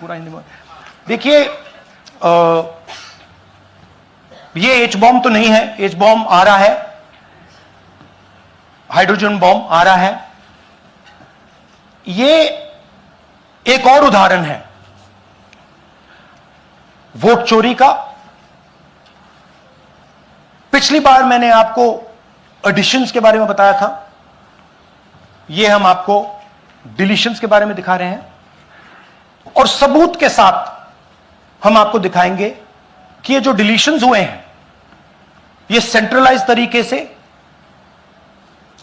पूरा हिंदी में। देखिए ये एच बॉम्ब तो नहीं है, एच बॉम्ब आ रहा है, हाइड्रोजन बॉम्ब आ रहा है। ये एक और उदाहरण है वोट चोरी का। पिछली बार मैंने आपको एडिशंस के बारे में बताया था, ये हम आपको डिलीशंस के बारे में दिखा रहे हैं, और सबूत के साथ हम आपको दिखाएंगे कि ये जो डिलीशंस हुए हैं ये सेंट्रलाइज तरीके से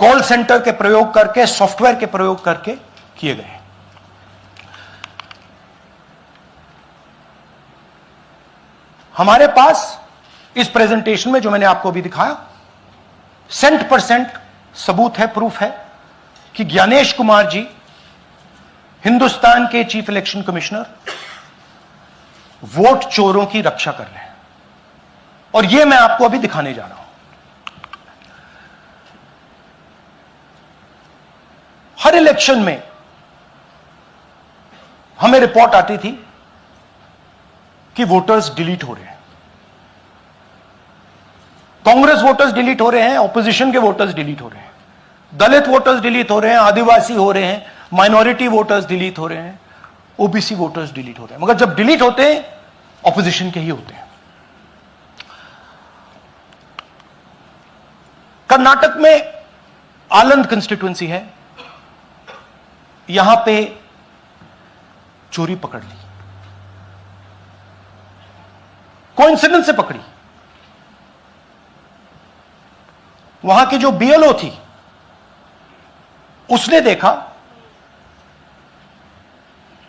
कॉल सेंटर के प्रयोग करके, सॉफ्टवेयर के प्रयोग करके किए गए हैं। हमारे पास इस प्रेजेंटेशन में जो मैंने आपको अभी दिखाया 100% सबूत है, प्रूफ है कि ज्ञानेश कुमार जी हिंदुस्तान के चीफ इलेक्शन कमिश्नर वोट चोरों की रक्षा कर रहे हैं, और यह मैं आपको अभी दिखाने जा रहा हूं। हर इलेक्शन में हमें रिपोर्ट आती थी कि वोटर्स डिलीट हो रहे हैं, कांग्रेस वोटर्स डिलीट हो रहे हैं, ऑपोजिशन के वोटर्स डिलीट हो रहे हैं, दलित वोटर्स डिलीट हो रहे हैं, आदिवासी हो रहे हैं, माइनॉरिटी वोटर्स डिलीट हो रहे हैं, ओबीसी वोटर्स डिलीट हो रहे हैं। मगर जब डिलीट होते हैं ऑपोजिशन के ही होते हैं। कर्नाटक में आलंद कंस्टिट्यूएंसी है, यहां पे चोरी पकड़ ली, कोइंसिडेंस से पकड़ी। वहां की जो बीएलओ थी उसने देखा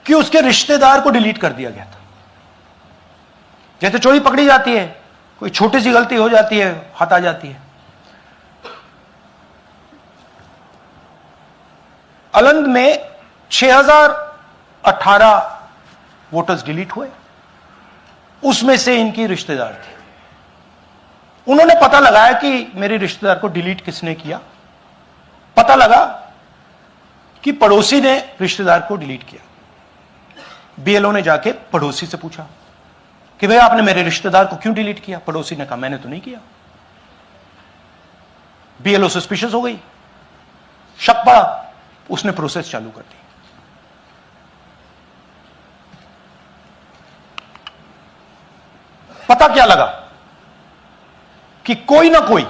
कि उसके रिश्तेदार को डिलीट कर दिया गया था। जैसे चोरी पकड़ी जाती है, कोई छोटी सी गलती हो जाती है, हाथ आ जाती है। आलंद में 6018 वोटर्स डिलीट हुए, उसमें से इनकी रिश्तेदार थे। उन्होंने पता लगाया कि मेरे रिश्तेदार को डिलीट किसने किया। पता लगा कि पड़ोसी ने रिश्तेदार को डिलीट किया। बीएलओ ने जाके पड़ोसी से पूछा कि भाई आपने मेरे रिश्तेदार को क्यों डिलीट किया। पड़ोसी ने कहा मैंने तो नहीं किया। बीएलओ सस्पिशियस हो गई, शक पड़ा, उसने प्रोसेस चालू कर दी। पता क्या लगा कि कोई ना कोई,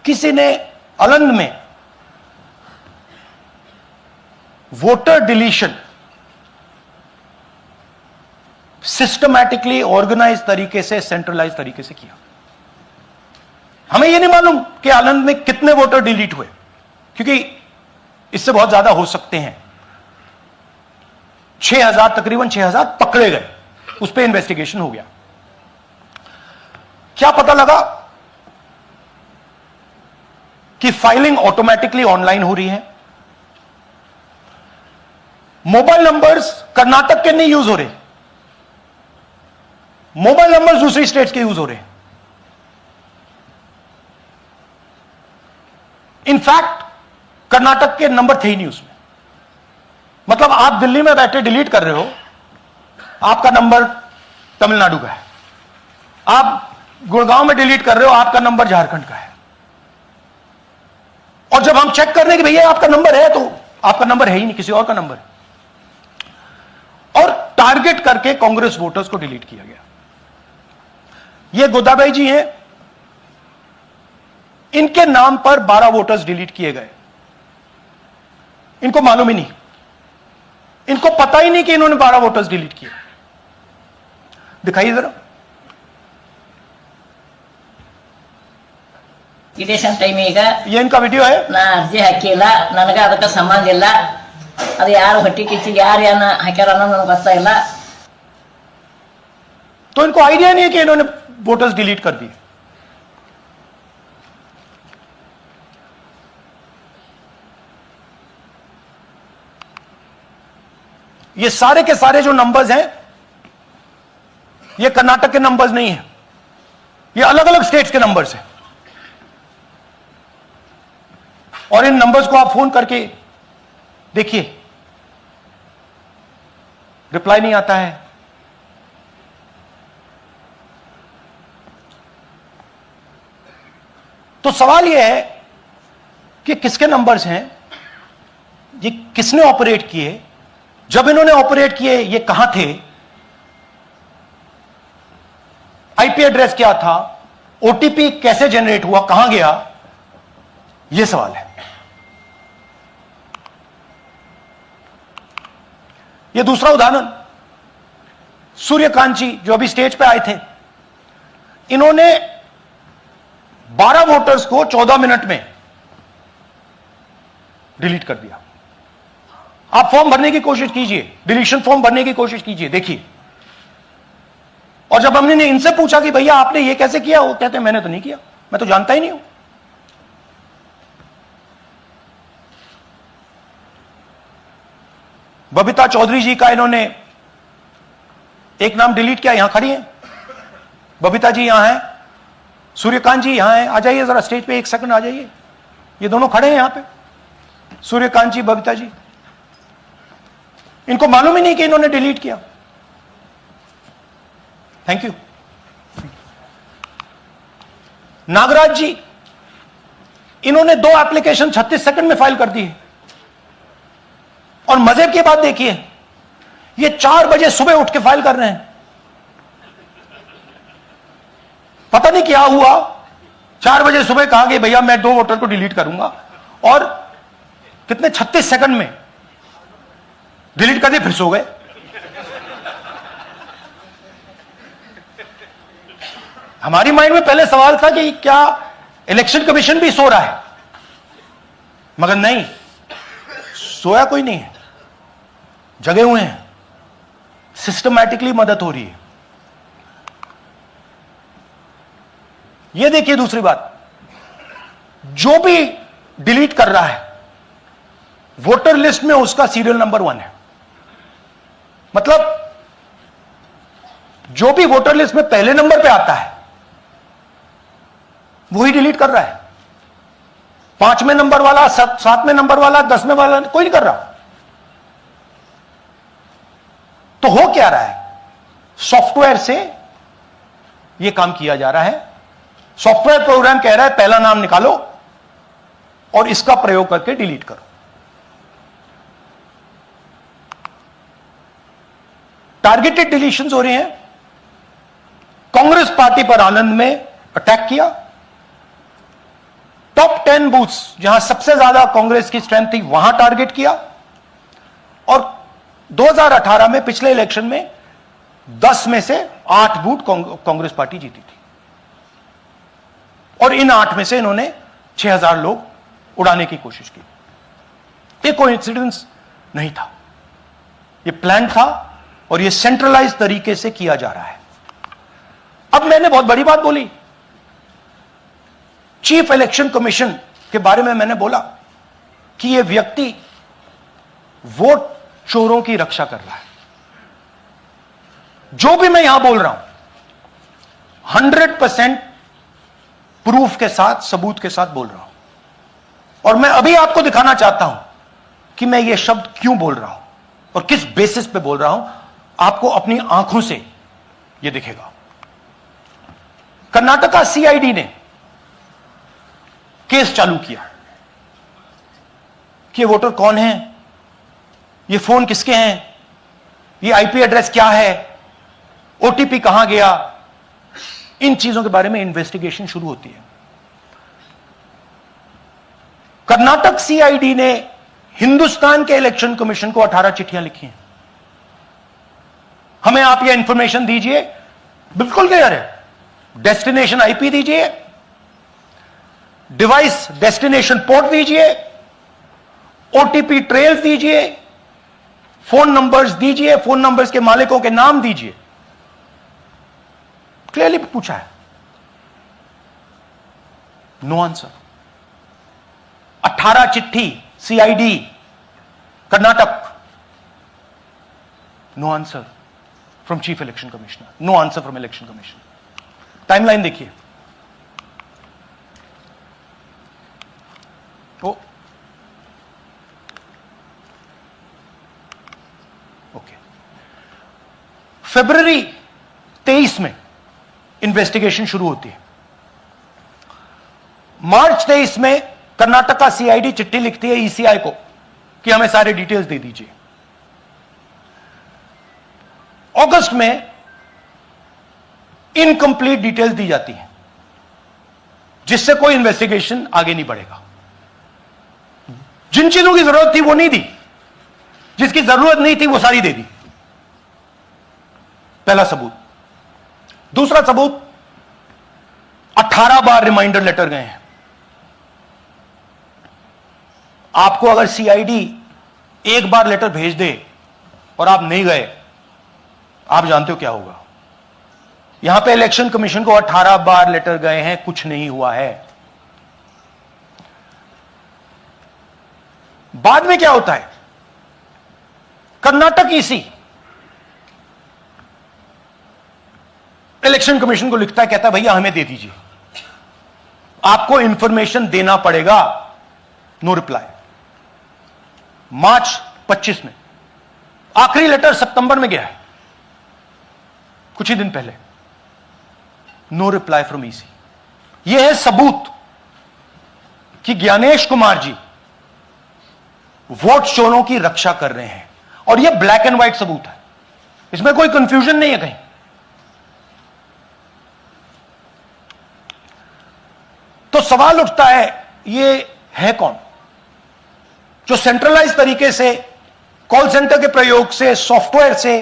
किसी ने आलंद में वोटर डिलीशन सिस्टमैटिकली ऑर्गेनाइज तरीके से, सेंट्रलाइज तरीके से किया। हमें यह नहीं मालूम कि आलंद में कितने वोटर डिलीट हुए, क्योंकि इससे बहुत ज्यादा हो सकते हैं। 6000, तकरीबन 6000 पकड़े गए, उस पर इन्वेस्टिगेशन हो गया। क्या पता लगा कि फाइलिंग ऑटोमेटिकली ऑनलाइन हो रही है। मोबाइल नंबर्स कर्नाटक के नहीं यूज हो रहे, मोबाइल नंबर्स दूसरी स्टेट्स के यूज हो रहे हैं। इनफैक्ट कर्नाटक के नंबर थे ही नहीं उसमें। मतलब आप दिल्ली में बैठे डिलीट कर रहे हो, आपका नंबर तमिलनाडु का है। आप गुड़गांव में डिलीट कर रहे हो, आपका नंबर झारखंड का है। और जब हम चेक कर रहे हैं कि भैया आपका नंबर है, तो आपका नंबर है ही नहीं, किसी और का नंबर है। और टारगेट करके कांग्रेस वोटर्स को डिलीट किया गया। ये गोदाबाई जी हैं, इनके नाम पर 12 वोटर्स डिलीट किए गए। इनको मालूम ही नहीं, इनको पता ही नहीं कि इन्होंने 12 वोटर्स डिलीट किए। दिखाइए जरा। इलेक्शन टाइम ये इनका वीडियो है। ना अर्जी हाकिला, ನನಗೆ ಅದಕ್ಕೆ ಸಂಬಂಧ ಇಲ್ಲ, ಅದು ಯಾರು ಹೊಟ್ಟಿ ಕಿಚ್ಚಿಗೆ ಯಾರು ಏನ ಹಾಕ್ಯಾರ ಅನ್ನೋದು ನನಗೆ ಗೊತ್ತಾಗಿಲ್ಲ। तो इनको आइडिया नहीं है कि इन्होंने वोटर्स डिलीट कर दिए। ये सारे के सारे जो नंबर्स हैं, ये कर्नाटक के नंबर्स नहीं है, ये अलग अलग स्टेट्स के नंबर्स हैं। और इन नंबर्स को आप फोन करके देखिए, रिप्लाई नहीं आता है। तो सवाल यह है कि किसके नंबर्स हैं, ये किसने ऑपरेट किए, जब इन्होंने ऑपरेट किए ये कहां थे, आईपी एड्रेस क्या था, ओटीपी कैसे जनरेट हुआ, कहां गया, यह सवाल है। यह दूसरा उदाहरण, सूर्यकांत जी जो अभी स्टेज पे आए थे, इन्होंने 12 वोटर्स को 14 मिनट में डिलीट कर दिया। आप फॉर्म भरने की कोशिश कीजिए, डिलीशन फॉर्म भरने की कोशिश कीजिए, देखिए। और जब हमने इनसे पूछा कि भैया आपने ये कैसे किया, वो कहते हैं मैंने तो नहीं किया, मैं तो जानता ही नहीं हूं। बबीता चौधरी जी का इन्होंने एक नाम डिलीट किया, यहां खड़ी हैं बबीता जी, यहां है, सूर्यकांत जी यहां है, आ जाइए जरा स्टेज पे, एक सेकंड आ जाइए, ये दोनों खड़े हैं यहां पे, सूर्यकांत जी, बबीता जी। इनको मालूम ही नहीं कि इन्होंने डिलीट किया। Thank you. नागराज जी, इन्होंने 2 एप्लीकेशन 36 सेकंड में फाइल कर दी है। और मजे की बात देखिए, ये 4 बजे सुबह उठ के फाइल कर रहे हैं। पता नहीं क्या हुआ, 4 बजे सुबह कहा कि भैया मैं 2 वोटर को डिलीट करूंगा, और कितने 36 सेकंड में डिलीट कर दिए, फिर सो गए। हमारी माइंड में पहले सवाल था कि क्या इलेक्शन कमीशन भी सो रहा है, मगर नहीं, सोया कोई नहीं है, जगे हुए हैं, सिस्टमैटिकली मदद हो रही है। यह देखिए दूसरी बात, जो भी डिलीट कर रहा है वोटर लिस्ट में उसका सीरियल नंबर 1 है। मतलब जो भी वोटर लिस्ट में पहले नंबर पे आता है वही डिलीट कर रहा है। 5वें नंबर वाला, 7वें नंबर वाला, 10वें वाला कोई नहीं कर रहा। तो हो क्या रहा है, सॉफ्टवेयर से यह काम किया जा रहा है। सॉफ्टवेयर प्रोग्राम कह रहा है पहला नाम निकालो और इसका प्रयोग करके डिलीट करो। टारगेटेड डिलीशंस हो रहे हैं। कांग्रेस पार्टी पर आनंद में अटैक किया, टॉप 10 बूथ्स जहां सबसे ज्यादा कांग्रेस की स्ट्रेंथ थी वहां टारगेट किया, और 2018 में पिछले इलेक्शन में 10 में से 8 बूथ कांग्रेस पार्टी जीती थी, और इन 8 में से इन्होंने 6000 लोग उड़ाने की कोशिश की। ये कोइंसिडेंस नहीं था, ये प्लान था, और ये सेंट्रलाइज तरीके से किया जा रहा है। अब मैंने बहुत बड़ी बात बोली, चीफ इलेक्शन कमीशन के बारे में मैंने बोला कि यह व्यक्ति वोट चोरों की रक्षा कर रहा है। जो भी मैं यहां बोल रहा हूं 100% प्रूफ के साथ, सबूत के साथ बोल रहा हूं, और मैं अभी आपको दिखाना चाहता हूं कि मैं ये शब्द क्यों बोल रहा हूं और किस बेसिस पे बोल रहा हूं। आपको अपनी आंखों से यह दिखेगा। कर्नाटका सीआईडी ने केस चालू किया कि ये वोटर कौन है, ये फोन किसके हैं, ये आईपी एड्रेस क्या है, ओटीपी कहां गया, इन चीजों के बारे में इन्वेस्टिगेशन शुरू होती है। कर्नाटक सीआईडी ने हिंदुस्तान के इलेक्शन कमीशन को 18 चिट्ठियां लिखी हैं। हमें आप ये इंफॉर्मेशन दीजिए, बिल्कुल क्लियर है, डेस्टिनेशन आईपी दीजिए, डिवाइस डेस्टिनेशन पोर्ट दीजिए, ओटीपी ट्रेल्स दीजिए, फोन नंबर्स दीजिए, फोन नंबर्स के मालिकों के नाम दीजिए। क्लियरली पूछा है, नो आंसर। 18 चिट्ठी CID Karnataka, no answer from chief election commissioner, no answer from election commission. Timeline देखिए, ओके, फरवरी 23 में इन्वेस्टिगेशन शुरू होती है। मार्च 23 में कर्नाटक का सीआईडी चिट्ठी लिखती है ईसीआई को कि हमें सारे डिटेल्स दे दीजिए। अगस्त में इनकंप्लीट डिटेल्स दी जाती हैं, जिससे कोई इन्वेस्टिगेशन आगे नहीं बढ़ेगा। जिन चीजों की जरूरत थी वो नहीं दी, जिसकी जरूरत नहीं थी वो सारी दे दी। पहला सबूत। दूसरा सबूत, 18 बार रिमाइंडर लेटर गए हैं। आपको अगर सीआईडी एक बार लेटर भेज दे और आप नहीं गए, आप जानते हो क्या होगा। यहां पे इलेक्शन कमीशन को 18 बार लेटर गए हैं, कुछ नहीं हुआ है। बाद में क्या होता है, कर्नाटक ईसी इलेक्शन कमीशन को लिखता है, कहता है भैया हमें दे दीजिए, आपको इंफॉर्मेशन देना पड़ेगा। No reply. मार्च 25 में आखिरी लेटर सितंबर में गया है, कुछ ही दिन पहले। No reply from EC. यह है सबूत कि ज्ञानेश कुमार जी वोट चोरों की रक्षा कर रहे हैं, और यह ब्लैक एंड व्हाइट सबूत है, इसमें कोई कंफ्यूजन नहीं है कहीं। तो सवाल उठता है, ये है कौन जो सेंट्रलाइज तरीके से कॉल सेंटर के प्रयोग से, सॉफ्टवेयर से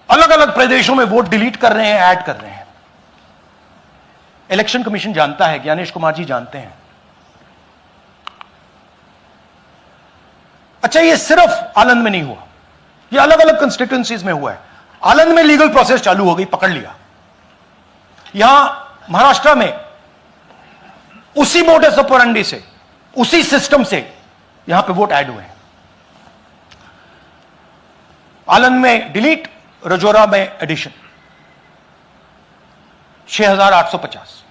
अलग अलग प्रदेशों में वोट डिलीट कर रहे हैं, ऐड कर रहे हैं। इलेक्शन कमीशन जानता है, ज्ञानेश कुमार जी जानते हैं। अच्छा, ये सिर्फ आनंद में नहीं हुआ, ये अलग अलग कंस्टिट्यूएंसीज में हुआ है। आनंद में लीगल प्रोसेस चालू हो गई, पकड़ लिया। यहां महाराष्ट्र में उसी मोडस ऑपरेंडी से, उसी सिस्टम से यहां पे वोट ऐड हुए हैं। आनंद में डिलीट, रजौरा में एडिशन। 6850।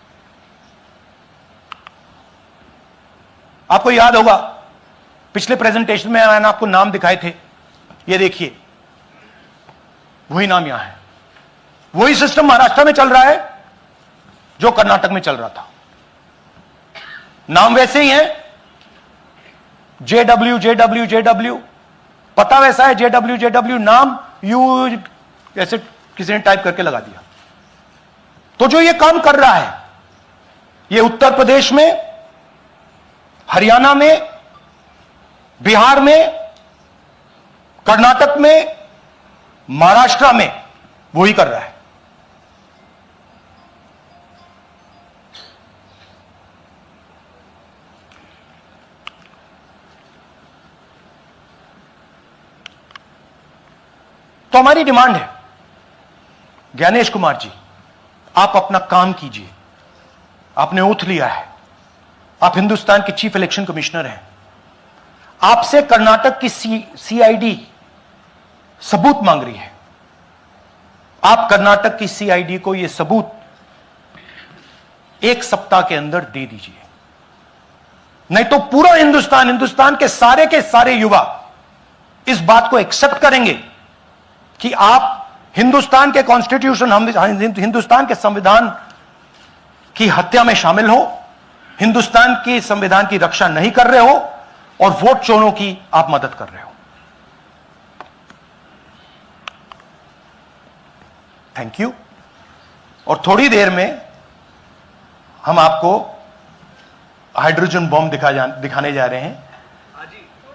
आपको याद होगा पिछले प्रेजेंटेशन में मैंने आपको नाम दिखाए थे, ये देखिए वही नाम यहां है। वही सिस्टम महाराष्ट्र में चल रहा है जो कर्नाटक में चल रहा था। नाम वैसे ही है, JW JW JW, पता वैसा है JW JW, नाम यू ऐसे किसी ने टाइप करके लगा दिया। तो जो ये काम कर रहा है, ये उत्तर प्रदेश में, हरियाणा में, बिहार में, कर्नाटक में, महाराष्ट्र में वही कर रहा है। तो हमारी डिमांड है, ज्ञानेश कुमार जी आप अपना काम कीजिए। आपने ओथ लिया है, आप हिंदुस्तान के चीफ इलेक्शन कमिश्नर हैं। आपसे कर्नाटक की सीआईडी सबूत मांग रही है। आप कर्नाटक की सीआईडी को यह सबूत 1 सप्ताह के अंदर दे दीजिए, नहीं तो पूरा हिंदुस्तान के सारे युवा इस बात को एक्सेप्ट करेंगे कि आप हिंदुस्तान के कॉन्स्टिट्यूशन, हिंदुस्तान के संविधान की हत्या में शामिल हो, हिंदुस्तान के संविधान की रक्षा नहीं कर रहे हो, और वोट चोरों की आप मदद कर रहे हो। Thank you. और थोड़ी देर में हम आपको हाइड्रोजन बॉम्ब दिखाने जा रहे हैं।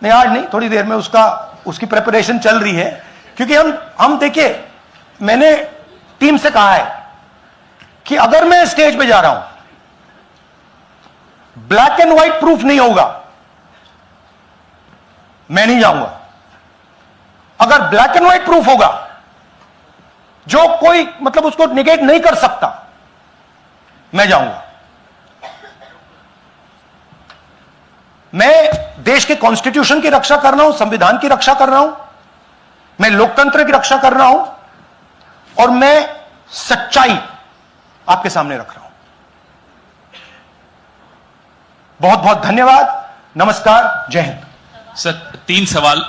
नहीं, आज नहीं, थोड़ी देर में उसकी प्रिपरेशन चल रही है। क्योंकि हम देखिए, मैंने टीम से कहा है कि अगर मैं स्टेज पे जा रहा हूं, ब्लैक एंड व्हाइट प्रूफ नहीं होगा, मैं नहीं जाऊंगा। अगर ब्लैक एंड व्हाइट प्रूफ होगा, जो कोई मतलब उसको निगेट नहीं कर सकता, मैं जाऊंगा। मैं देश के कॉन्स्टिट्यूशन की रक्षा कर रहा हूं, संविधान की रक्षा कर रहा हूं, मैं लोकतंत्र की रक्षा कर रहा हूं, और मैं सच्चाई आपके सामने रख रहा हूं। बहुत बहुत धन्यवाद। नमस्कार। जय हिंद। सर 3 सवाल